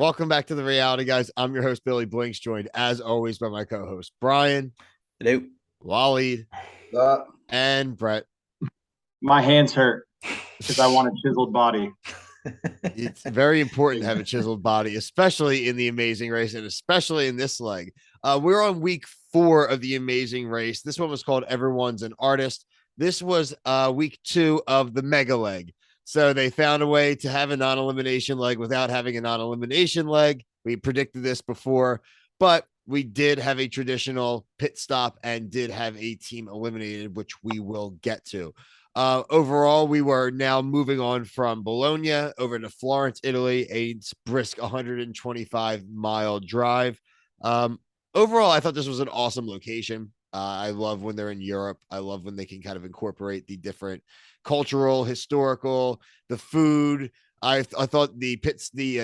Welcome back to the Reality Guys. I'm your host, Billy Blinks, joined as always by my co-host, Brian, Hello. Waleed, Uh, and Brett. my hands hurt because I want a chiseled body. It's very important to have a chiseled body, especially in the Amazing Race and especially in this leg. We're on week 4 of the Amazing Race. This one was called Everyone's an Artist. This was week 2 of the Mega Leg. So they found a way to have a non-elimination leg without having a non-elimination leg. We predicted this before, but we did have a traditional pit stop and did have a team eliminated, which we will get to. Overall, we were now moving on from Bologna over to Florence, Italy, a brisk 125-mile drive. Overall, I thought this was an awesome location. I love when they're in Europe. I love when they can kind of incorporate the different cultural, historical, the food. I thought the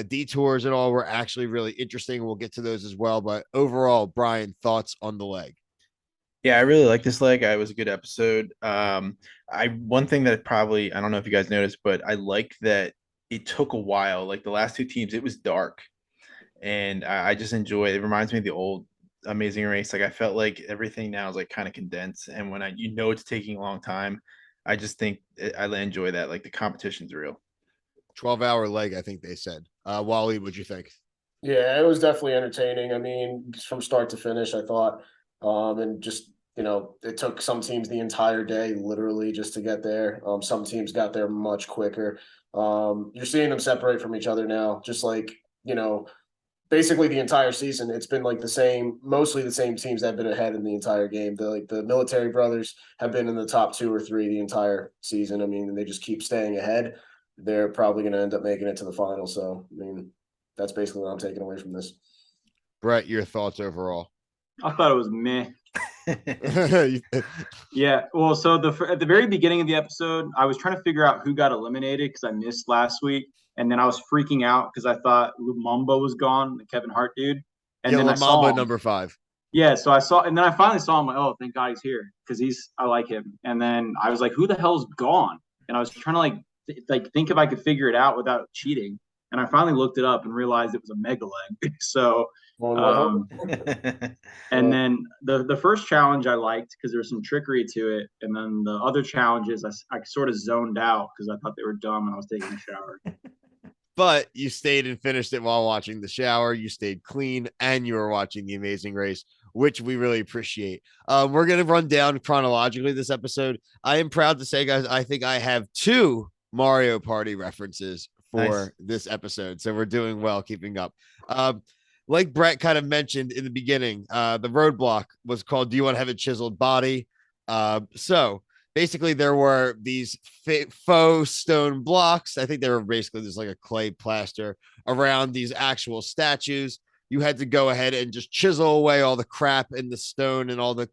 detours and all were actually really interesting. We'll get to those as well. But overall, Brian, thoughts on the leg? Yeah, I really like this leg. It was a good episode. I one thing that probably I don't know if you guys noticed, but I like that it took a while. Like the last two teams, it was dark, and I just enjoy it. It reminds me of the old Amazing Race. Like I felt like everything now is like kind of condensed, and when it's taking a long time, I just think I enjoy that. Like the competition's real. 12-hour leg, I think they said. Wally, what'd you think? Yeah, it was definitely entertaining. I mean, just from start to finish, I thought, and just it took some teams the entire day, literally, just to get there. Some teams got there much quicker. You're seeing them separate from each other now, just like basically the entire season. It's been like mostly the same teams that have been ahead in the entire game. The military brothers have been in the top 2 or 3 the entire season. I mean, they just keep staying ahead. They're probably going to end up making it to the final. So, I mean, that's basically what I'm taking away from this. Brett, your thoughts overall? I thought it was meh. Yeah. Well, so at the very beginning of the episode, I was trying to figure out who got eliminated because I missed last week, and then I was freaking out because I thought Lumumba was gone, the Kevin Hart dude. And yeah, then I saw Lumumba him. number 5. Yeah, so I saw, and then I finally saw him. Like, oh, thank God he's here because I like him. And then I was like, who the hell's gone? And I was trying to like think if I could figure it out without cheating. And I finally looked it up and realized it was a mega leg. So and then the first challenge I liked because there was some trickery to it, and then the other challenges I sort of zoned out because I thought they were dumb and I was taking a shower. But you stayed and finished it while watching the shower. You stayed clean and you were watching the Amazing Race, which we really appreciate. We're going to run down chronologically this episode. I am proud to say, guys, I think I have 2 Mario Party references for this episode. So we're doing well, keeping up. Like Brett kind of mentioned in the beginning, the Roadblock was called Do You Want to Have a Chiseled Body? So basically there were these faux stone blocks. I think they were basically just like a clay plaster around these actual statues. You had to go ahead and just chisel away all the crap in the stone and all the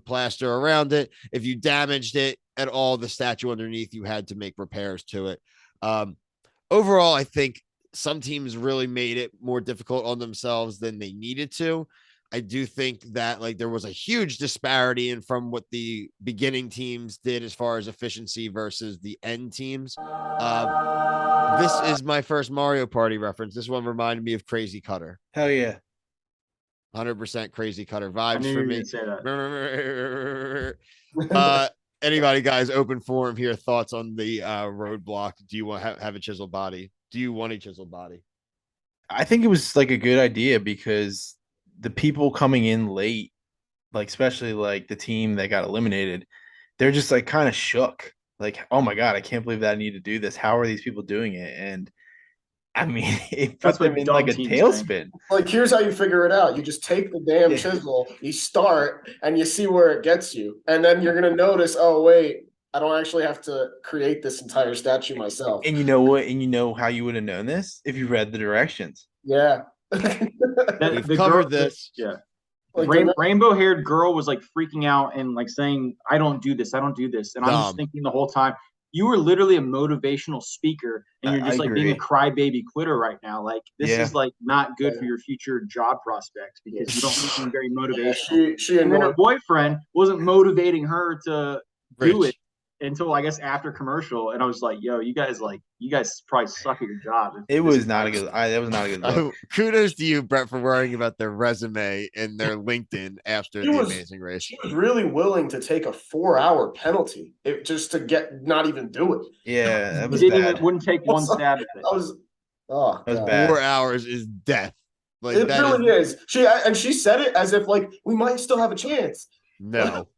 plaster around it. If you damaged it at all, the statue underneath, you had to make repairs to it. Overall, I think some teams really made it more difficult on themselves than they needed to. I do think that like there was a huge disparity in from what the beginning teams did as far as efficiency versus the end teams. This is my first Mario Party reference. This one reminded me of Crazy Cutter. Hell yeah. 100% Crazy Cutter I vibes knew for you were me. gonna say that. Anybody, guys, open forum here. Thoughts on the Roadblock? Do you want to have a chiseled body? Do you want a chiseled body? I think it was like a good idea because the people coming in late, like especially like the team that got eliminated, they're just like kind of shook. Like, oh my God, I can't believe that I need to do this. How are these people doing it? And I mean, it That's put them what in dumb like a teams tailspin. Like, here's how you figure it out. You just take the damn chisel, you start, and you see where it gets you. And then you're going to notice, oh, wait, I don't actually have to create this entire statue myself. And you know what? And you know how you would have known this if you read the directions. Yeah. We've covered this. Yeah. Like, Rainbow-haired girl was like freaking out and like saying, I don't do this. And I'm just thinking the whole time, you were literally a motivational speaker and you're just like being a crybaby quitter right now. Like this is like not good for your future job prospects because you don't seem very motivational. she and then her boyfriend wasn't motivating her to do it. until I guess after commercial, and I was like, "Yo, you guys probably suck at your job." It was not a good. That was not a good look. Kudos to you, Brett, for worrying about their resume and their LinkedIn after the Amazing Race. She was really willing to take a 4-hour penalty just to not even do it. Yeah, that was bad. Wouldn't take one stab at it. That was bad. 4 hours is death. Like it really is. She said it as if like we might still have a chance. No.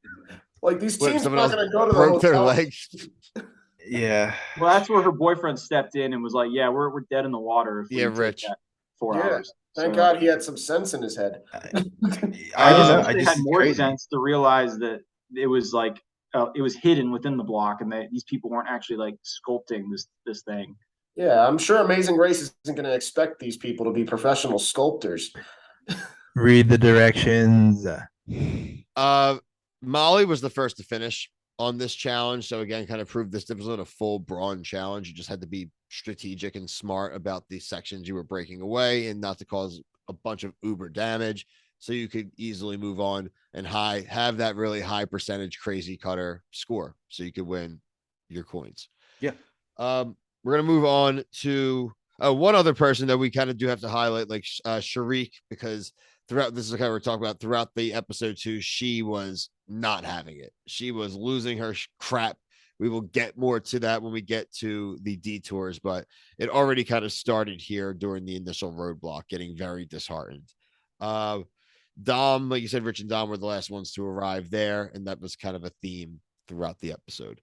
Like these teams are not going to go to broke their legs. Yeah. Well, that's where her boyfriend stepped in and was like, "Yeah, we're dead in the water." If we Rich. 4 hours. Thank God he had some sense in his head. I just had more sense to realize that it was like it was hidden within the block, and that these people weren't actually like sculpting this thing. Yeah, I'm sure Amazing Race isn't going to expect these people to be professional sculptors. Read the directions. Molly was the first to finish on this challenge. So again, kind of proved this wasn't a full brawn challenge. You just had to be strategic and smart about the sections you were breaking away and not to cause a bunch of uber damage. So you could easily move on and have that really high percentage crazy cutter score. So you could win your coins. Yeah. We're going to move on to one other person that we kind of do have to highlight, like Sharik, because this is kind of we're talking about throughout the episode too. She was not having it. She was losing her crap. We will get more to that when we get to the detours, but it already kind of started here during the initial roadblock, getting very disheartened. Dom, like you said, Rich and Dom were the last ones to arrive there, and that was kind of a theme throughout the episode.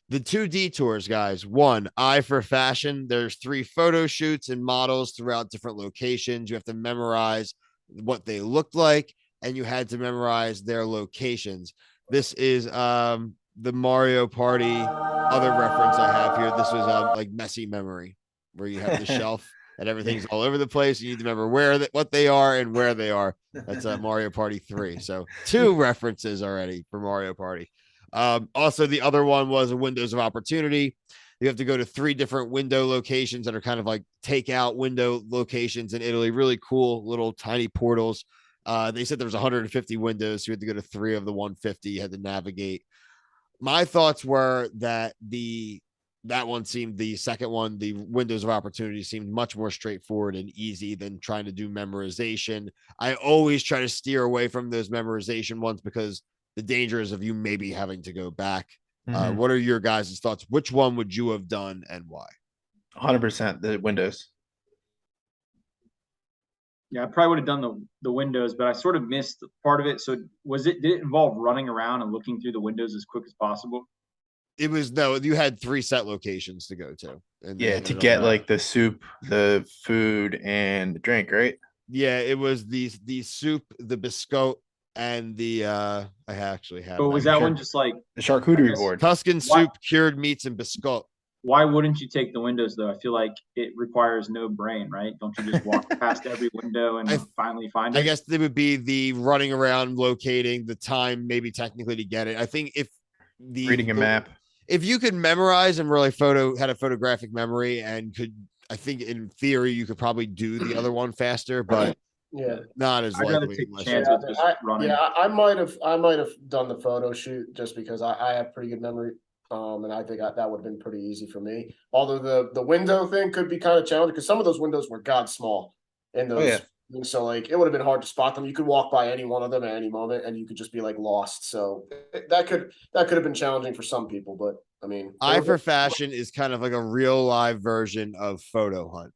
The 2 detours, guys. 1, eye for fashion. There's 3 photo shoots and models throughout different locations. You have to memorize what they looked like, and you had to memorize their locations. This is the Mario Party other reference I have here. This was like messy memory, where you have the shelf and everything's all over the place. You need to remember what they are and where they are. That's Mario Party 3. So 2 references already for Mario Party. Also, the other one was a windows of opportunity. You have to go to 3 different window locations that are kind of like takeout window locations in Italy. Really cool little tiny portals. They said there was 150 windows. So you had to go to 3 of the 150. You had to navigate. My thoughts were that the second one, the windows of opportunity, seemed much more straightforward and easy than trying to do memorization. I always try to steer away from those memorization ones because the danger is of you maybe having to go back. What are your guys' thoughts? Which one would you have done and why? 100% the windows. Yeah, I probably would have done the windows, but I sort of missed part of it. So did it involve running around and looking through the windows as quick as possible? It was you had 3 set locations to go to. And yeah, to get like the soup, the food, and the drink, right? Yeah, it was the soup, the biscotte, and the I actually have. But was that one just like the charcuterie board? Tuscan soup, cured meats, and biscotte. Why wouldn't you take the windows though? I feel like it requires no brain, right? Don't you just walk past every window and finally find it? I guess they would be the running around, locating the time, maybe technically to get it. I think if reading a map, if you could memorize and really had a photographic memory and could, I think in theory you could probably do the other one faster, but not as likely. I might have done the photo shoot just because I have pretty good memory. And I think that would have been pretty easy for me. Although the window thing could be kind of challenging because some of those windows were god small in those. So like it would have been hard to spot them. You could walk by any one of them at any moment and you could just be like lost. So that could have been challenging for some people, but I mean, Eye for Fashion is kind of like a real live version of Photo Hunt.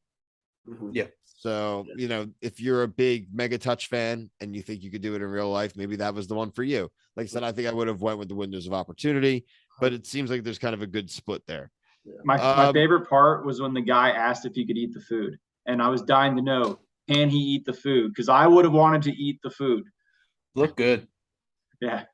Yeah. So, if you're a big Mega Touch fan and you think you could do it in real life, maybe that was the one for you. Like I said, I think I would have went with the windows of opportunity, but it seems like there's kind of a good split there. My favorite part was when the guy asked if he could eat the food, and I was dying to know, can he eat the food? Because I would have wanted to eat the food. Look good. Yeah.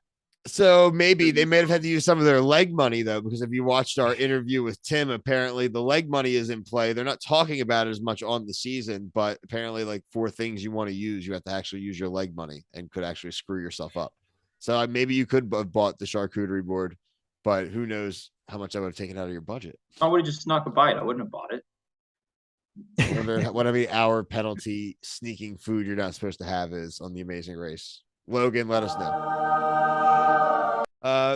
So maybe they may have had to use some of their leg money though, because if you watched our interview with Tim, apparently the leg money is in play. They're not talking about it as much on the season, but apparently like 4 things you want to use, you have to actually use your leg money and could actually screw yourself up. So maybe you could have bought the charcuterie board, but who knows how much I would have taken out of your budget. I would have just snuck a bite. I wouldn't have bought it. Whatever hour penalty sneaking food you're not supposed to have is on the Amazing Race. Logan, let us know.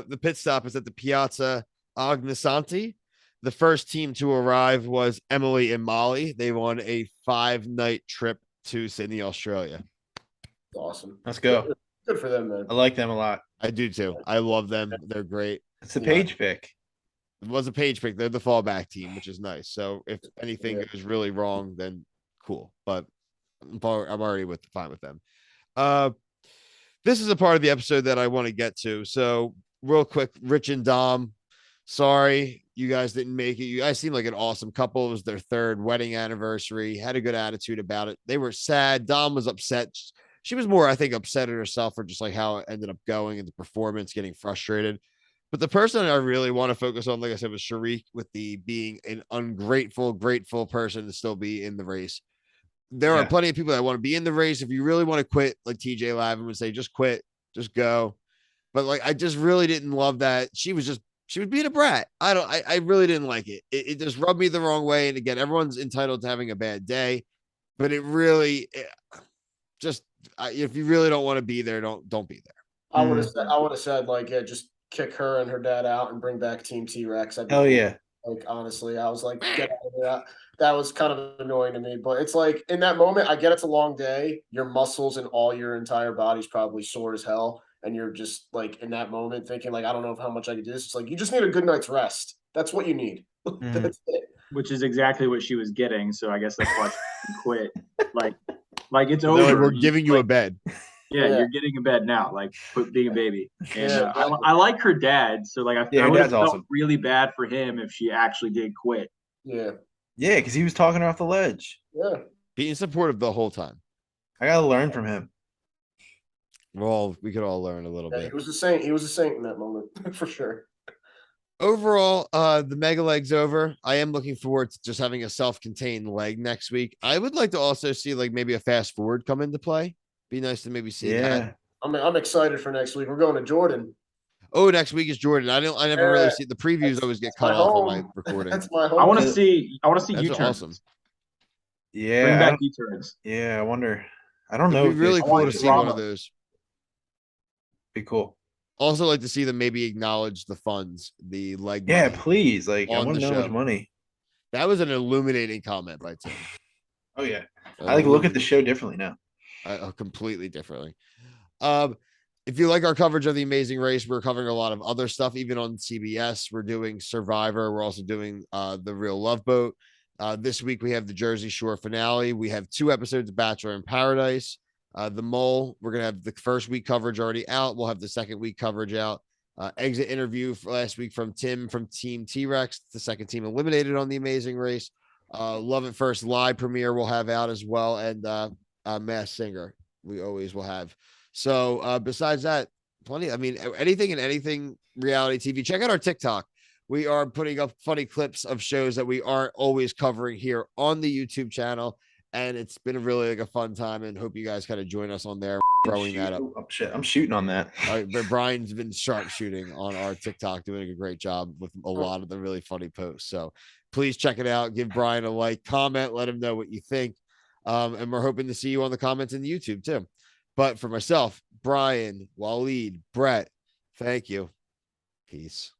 The pit stop is at the Piazza Agnesanti. The first team to arrive was Emily and Molly. They won a 5-night trip to Sydney, Australia. Awesome. Let's go. Good for them, man. I like them a lot. I do too. I love them. They're great. It's a page pick. It was a page pick. They're the fallback team, which is nice. So if anything goes really wrong, then cool. But I'm already fine with them. This is a part of the episode that I want to get to. So real quick, Rich and Dom, sorry you guys didn't make it. You guys seem like an awesome couple. It was their 3rd wedding anniversary. Had a good attitude about it. They were sad. Dom was upset. She was more, I think, upset at herself for just like how it ended up going and the performance, getting frustrated. But the person I really want to focus on, like I said, was Sharik, with the being an ungrateful, grateful person to still be in the race. There are plenty of people that want to be in the race. If you really want to quit, like TJ Lavin would say, just quit, just go. But like, I just really didn't love that. She was being a brat. I really didn't like it. It just rubbed me the wrong way. And again, everyone's entitled to having a bad day, but it really if you really don't want to be there, don't be there. I would have said like, yeah, just kick her and her dad out and bring back Team T-Rex. Hell yeah. Like, honestly, I was like, get out of there. That was kind of annoying to me, but it's like in that moment, I get it's a long day. Your muscles and all your entire body's probably sore as hell. And you're just like in that moment thinking like, I don't know how much I could do this. It's like, you just need a good night's rest. That's what you need. That's it. Which is exactly what she was getting. So I guess that's why she quit. Like it's over. Like, we're giving you a bed. Yeah, you're getting a bed now, like being a baby. And I like her dad, so like I would have felt really bad for him if she actually did quit. Yeah, because he was talking her off the ledge. Yeah, being supportive the whole time. I gotta learn from him. Well, we could all learn a little bit. He was a saint. He was a saint in that moment for sure. Overall, the mega leg's over. I am looking forward to just having a self-contained leg next week. I would like to also see like maybe a fast forward come into play. Be nice to maybe see that. I'm excited for next week. We're going to Jordan. Oh, next week is Jordan. I never really see the previews. Always get cut off on my recording. That's my home. I want to see U-turns. Awesome. Yeah, bring back U-turns. Yeah, I wonder. I don't know. It'd be really cool to see one of those. Be cool. Also, like to see them maybe acknowledge the funds, the leg. Yeah, please. Like, I want to know how much money. That was an illuminating comment by Tim. Oh yeah, I like look at the show differently now. Completely differently. If you like our coverage of the Amazing Race, we're covering a lot of other stuff, even on CBS. We're doing Survivor. We're also doing The Real Love Boat. This week we have the Jersey Shore finale. We have 2 episodes of Bachelor in Paradise. The Mole, we're gonna have the first week coverage already out. We'll have the second week coverage out. Exit interview for last week from Tim from Team T-Rex, the second team eliminated on the Amazing Race. Love at First live premiere we'll have out as well, and Masked Singer we always will have. So besides that, plenty. I mean, anything reality TV. Check out our TikTok. We are putting up funny clips of shows that we aren't always covering here on the YouTube channel, and it's been a really a fun time. And hope you guys kind of join us on there, throwing that up. Oh, shit, I'm shooting on that. But Brian's been sharpshooting on our TikTok, doing a great job with a lot of the really funny posts. So please check it out. Give Brian a like, comment, let him know what you think. And we're hoping to see you on the comments in the YouTube too. But for myself, Brian, Waleed, Brett, thank you. Peace.